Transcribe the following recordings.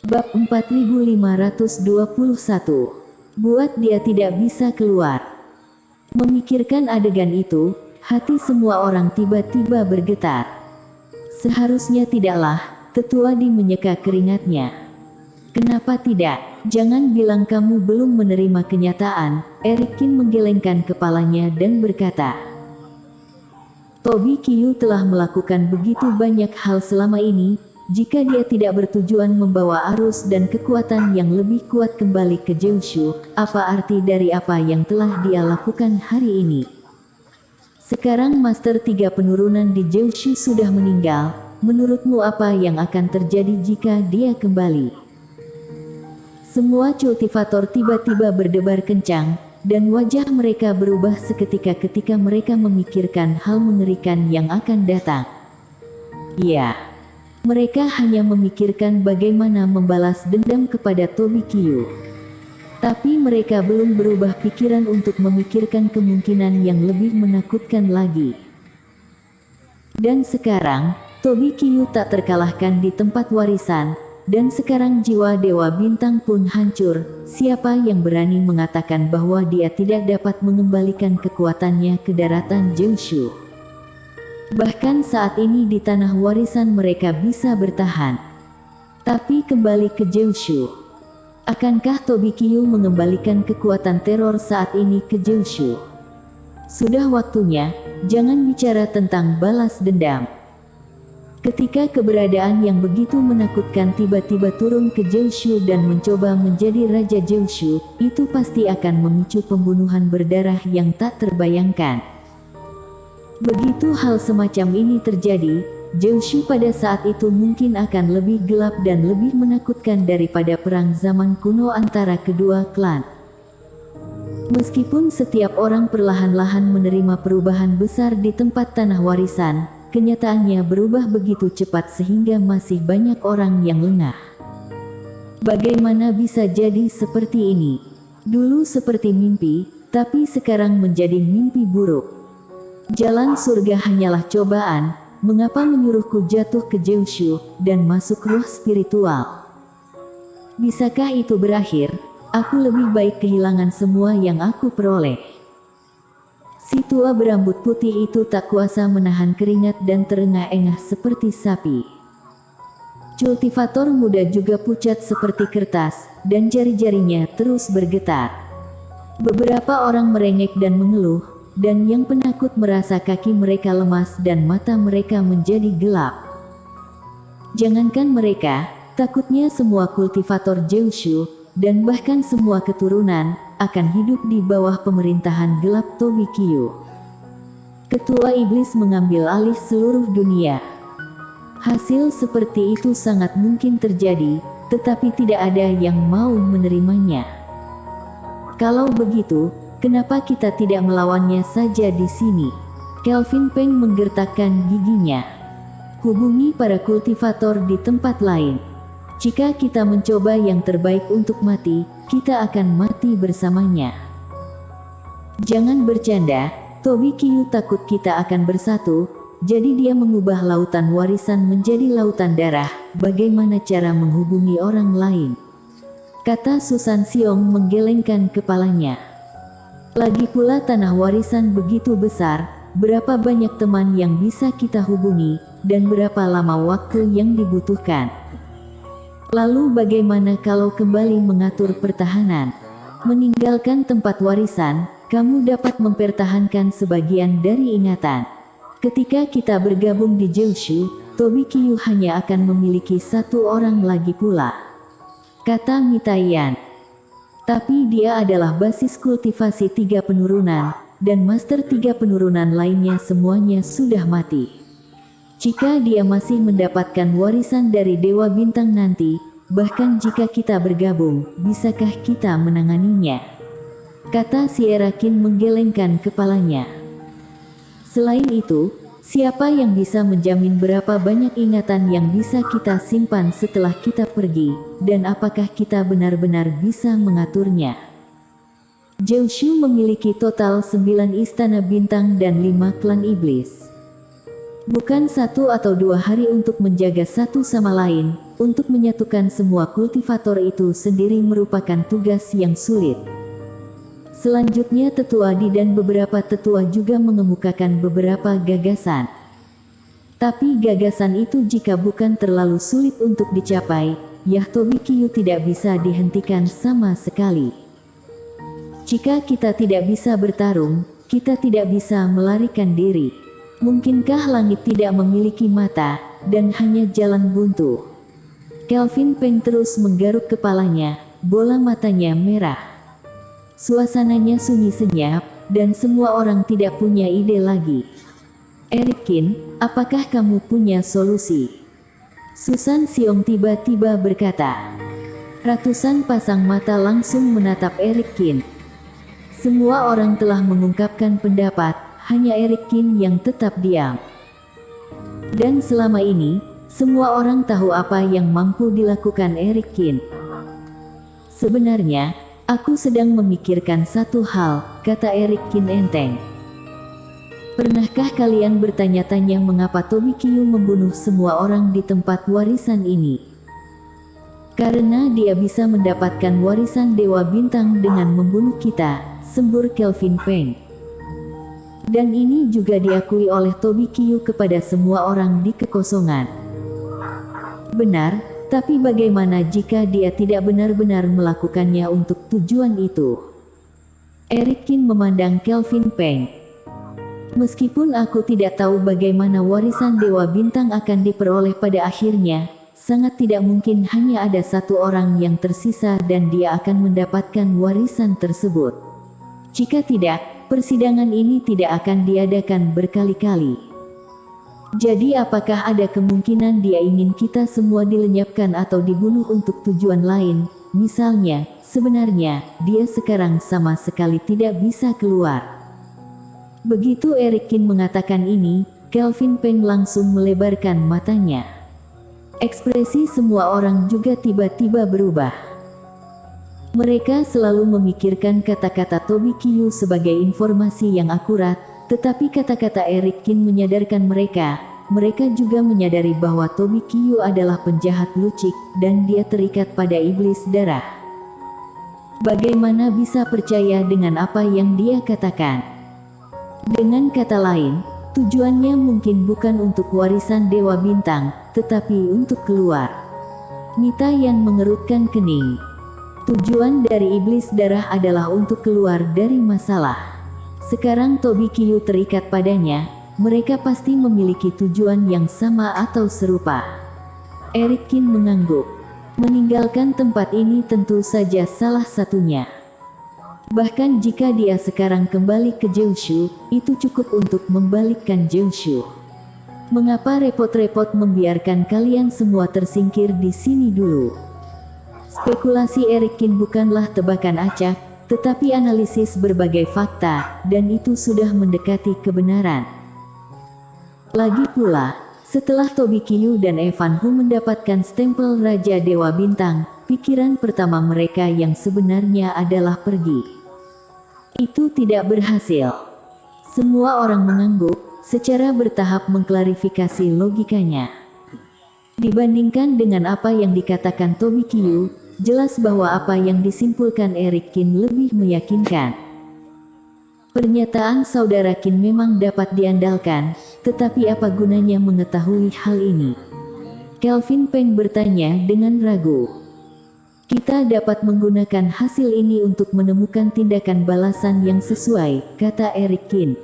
Bab 4521. Buat dia tidak bisa keluar. Memikirkan adegan itu, hati semua orang tiba-tiba bergetar. Seharusnya tidaklah, tetua Di menyeka keringatnya. Kenapa tidak? Jangan bilang kamu belum menerima kenyataan. Erikin menggelengkan kepalanya dan berkata, Tobi Qiu telah melakukan begitu banyak hal selama ini. Jika dia tidak bertujuan membawa arus dan kekuatan yang lebih kuat kembali ke Jiushu, apa arti dari apa yang telah dia lakukan hari ini? Sekarang Master 3 penurunan di Jiushu sudah meninggal. Menurutmu apa yang akan terjadi jika dia kembali? Semua cultivator tiba-tiba berdebar kencang, dan wajah mereka berubah seketika ketika mereka memikirkan hal mengerikan yang akan datang. Ya. Mereka hanya memikirkan bagaimana membalas dendam kepada Tobi Qiu. Tapi mereka belum berubah pikiran untuk memikirkan kemungkinan yang lebih menakutkan lagi. Dan sekarang, Tobi Qiu tak terkalahkan di tempat warisan, dan sekarang jiwa Dewa Bintang pun hancur. Siapa yang berani mengatakan bahwa dia tidak dapat mengembalikan kekuatannya ke daratan Jiushu? Bahkan saat ini di tanah warisan mereka bisa bertahan. Tapi kembali ke Jiushu. Akankah Tobi Qiu mengembalikan kekuatan teror saat ini ke Jiushu? Sudah waktunya, jangan bicara tentang balas dendam. Ketika keberadaan yang begitu menakutkan tiba-tiba turun ke Jiushu dan mencoba menjadi Raja Jiushu, itu pasti akan memicu pembunuhan berdarah yang tak terbayangkan. Begitu hal semacam ini terjadi, Jiushu pada saat itu mungkin akan lebih gelap dan lebih menakutkan daripada perang zaman kuno antara kedua klan. Meskipun setiap orang perlahan-lahan menerima perubahan besar di tempat tanah warisan, kenyataannya berubah begitu cepat sehingga masih banyak orang yang lengah. Bagaimana bisa jadi seperti ini? Dulu seperti mimpi, tapi sekarang menjadi mimpi buruk. Jalan surga hanyalah cobaan. Mengapa menyuruhku jatuh ke Jiushu dan masuk roh spiritual? Bisakah itu berakhir? Aku lebih baik kehilangan semua yang aku peroleh. Si tua berambut putih itu tak kuasa menahan keringat dan terengah-engah seperti sapi. Cultivator muda juga pucat seperti kertas, dan jari-jarinya terus bergetar. Beberapa orang merengek dan mengeluh, dan yang penakut merasa kaki mereka lemas dan mata mereka menjadi gelap. Jangankan mereka, takutnya semua kultivator Jiushu, dan bahkan semua keturunan, akan hidup di bawah pemerintahan gelap Tobi Qiu. Ketua Iblis mengambil alih seluruh dunia. Hasil seperti itu sangat mungkin terjadi, tetapi tidak ada yang mau menerimanya. Kalau begitu, kenapa kita tidak melawannya saja di sini? Kelvin Peng menggertakkan giginya. Hubungi para kultivator di tempat lain. Jika kita mencoba yang terbaik untuk mati, kita akan mati bersamanya. Jangan bercanda, Tobi Qiu takut kita akan bersatu, jadi dia mengubah lautan warisan menjadi lautan darah. Bagaimana cara menghubungi orang lain? Kata Susan Xiong menggelengkan kepalanya. Lagi pula tanah warisan begitu besar, berapa banyak teman yang bisa kita hubungi, dan berapa lama waktu yang dibutuhkan. Lalu bagaimana kalau kembali mengatur pertahanan? Meninggalkan tempat warisan, kamu dapat mempertahankan sebagian dari ingatan. Ketika kita bergabung di Jiushu, Tobi Qiu hanya akan memiliki satu orang lagi pula. Kata Mitayan. Tapi dia adalah basis kultivasi 3 penurunan, dan Master 3 penurunan lainnya semuanya sudah mati. Jika dia masih mendapatkan warisan dari Dewa Bintang nanti, bahkan jika kita bergabung, bisakah kita menanganinya? Kata Sierra Qin menggelengkan kepalanya. Selain itu, siapa yang bisa menjamin berapa banyak ingatan yang bisa kita simpan setelah kita pergi, dan apakah kita benar-benar bisa mengaturnya? Jiushu memiliki total 9 istana bintang dan 5 klan iblis. Bukan 1 atau 2 hari untuk menjaga satu sama lain, untuk menyatukan semua kultivator itu sendiri merupakan tugas yang sulit. Selanjutnya Tetua Di dan beberapa tetua juga mengemukakan beberapa gagasan. Tapi gagasan itu jika bukan terlalu sulit untuk dicapai, Tobi-Kyu tidak bisa dihentikan sama sekali. Jika kita tidak bisa bertarung, kita tidak bisa melarikan diri. Mungkinkah langit tidak memiliki mata, dan hanya jalan buntu? Kelvin Peng terus menggaruk kepalanya, bola matanya merah. Suasananya sunyi senyap, dan semua orang tidak punya ide lagi. Eric Qin, apakah kamu punya solusi? Susan Xiong tiba-tiba berkata. Ratusan pasang mata langsung menatap Eric Qin. Semua orang telah mengungkapkan pendapat, hanya Eric Qin yang tetap diam. Dan selama ini, semua orang tahu apa yang mampu dilakukan Eric Qin. Sebenarnya, aku sedang memikirkan satu hal, kata Eric Qin enteng. Pernahkah kalian bertanya-tanya mengapa Tobi-Kyu membunuh semua orang di tempat warisan ini? Karena dia bisa mendapatkan warisan Dewa Bintang dengan membunuh kita, sembur Kelvin Peng. Dan ini juga diakui oleh Tobi-Kyu kepada semua orang di kekosongan. Benar, tapi bagaimana jika dia tidak benar-benar melakukannya untuk tujuan itu? Eric Qin memandang Kelvin Peng. Meskipun aku tidak tahu bagaimana warisan Dewa Bintang akan diperoleh pada akhirnya, sangat tidak mungkin hanya ada satu orang yang tersisa dan dia akan mendapatkan warisan tersebut. Jika tidak, persidangan ini tidak akan diadakan berkali-kali. Jadi apakah ada kemungkinan dia ingin kita semua dilenyapkan atau dibunuh untuk tujuan lain? Misalnya, sebenarnya, dia sekarang sama sekali tidak bisa keluar. Begitu Eric Qin mengatakan ini, Kelvin Peng langsung melebarkan matanya. Ekspresi semua orang juga tiba-tiba berubah. Mereka selalu memikirkan kata-kata Tobi-Kyu sebagai informasi yang akurat, tetapi kata-kata Eric Qin menyadarkan mereka juga menyadari bahwa Tobi-Kyu adalah penjahat lucik, dan dia terikat pada iblis darah. Bagaimana bisa percaya dengan apa yang dia katakan? Dengan kata lain, tujuannya mungkin bukan untuk warisan Dewa Bintang, tetapi untuk keluar. Nita yang mengerutkan kening. Tujuan dari iblis darah adalah untuk keluar dari masalah. Sekarang Tobi-Kyu terikat padanya, mereka pasti memiliki tujuan yang sama atau serupa. Eric Qin mengangguk. Meninggalkan tempat ini tentu saja salah satunya. Bahkan jika dia sekarang kembali ke Jeushu, itu cukup untuk membalikkan Jeushu. Mengapa repot-repot membiarkan kalian semua tersingkir di sini dulu? Spekulasi Eric Qin bukanlah tebakan acak, tetapi analisis berbagai fakta, dan itu sudah mendekati kebenaran. Lagi pula, setelah Tobi-Kyu dan Evan Hu mendapatkan stempel Raja Dewa Bintang, pikiran pertama mereka yang sebenarnya adalah pergi. Itu tidak berhasil. Semua orang mengangguk, secara bertahap mengklarifikasi logikanya. Dibandingkan dengan apa yang dikatakan Tobi-Kyu, jelas bahwa apa yang disimpulkan Eric Qin lebih meyakinkan. Pernyataan saudara Qin memang dapat diandalkan, tetapi apa gunanya mengetahui hal ini? Kelvin Peng bertanya dengan ragu. Kita dapat menggunakan hasil ini untuk menemukan tindakan balasan yang sesuai, kata Eric Qin.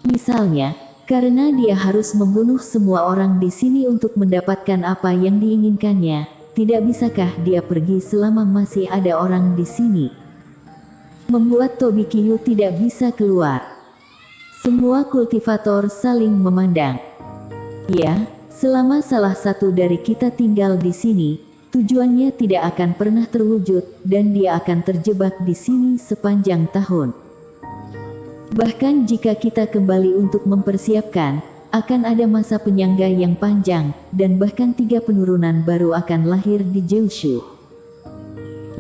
Misalnya, karena dia harus membunuh semua orang di sini untuk mendapatkan apa yang diinginkannya, tidak bisakah dia pergi selama masih ada orang di sini? Membuat Tobi-Kyu tidak bisa keluar. Semua kultivator saling memandang. Ya, selama salah satu dari kita tinggal di sini, tujuannya tidak akan pernah terwujud, dan dia akan terjebak di sini sepanjang tahun. Bahkan jika kita kembali untuk mempersiapkan, akan ada masa penyangga yang panjang, dan bahkan 3 penurunan baru akan lahir di Jeushu.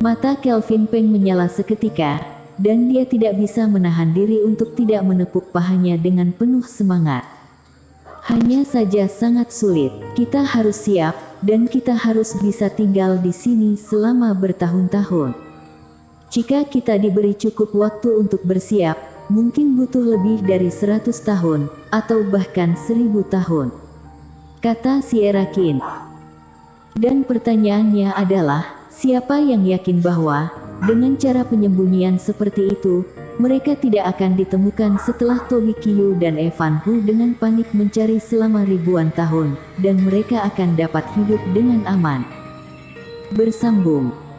Mata Kelvin Peng menyala seketika, dan dia tidak bisa menahan diri untuk tidak menepuk pahanya dengan penuh semangat. Hanya saja sangat sulit, kita harus siap, dan kita harus bisa tinggal di sini selama bertahun-tahun. Jika kita diberi cukup waktu untuk bersiap, mungkin butuh lebih dari 100 tahun, atau bahkan 1000 tahun," kata Sierra King. Dan pertanyaannya adalah, siapa yang yakin bahwa, dengan cara penyembunyian seperti itu, mereka tidak akan ditemukan setelah Toby Qiu dan Evan Hu dengan panik mencari selama ribuan tahun, dan mereka akan dapat hidup dengan aman. Bersambung.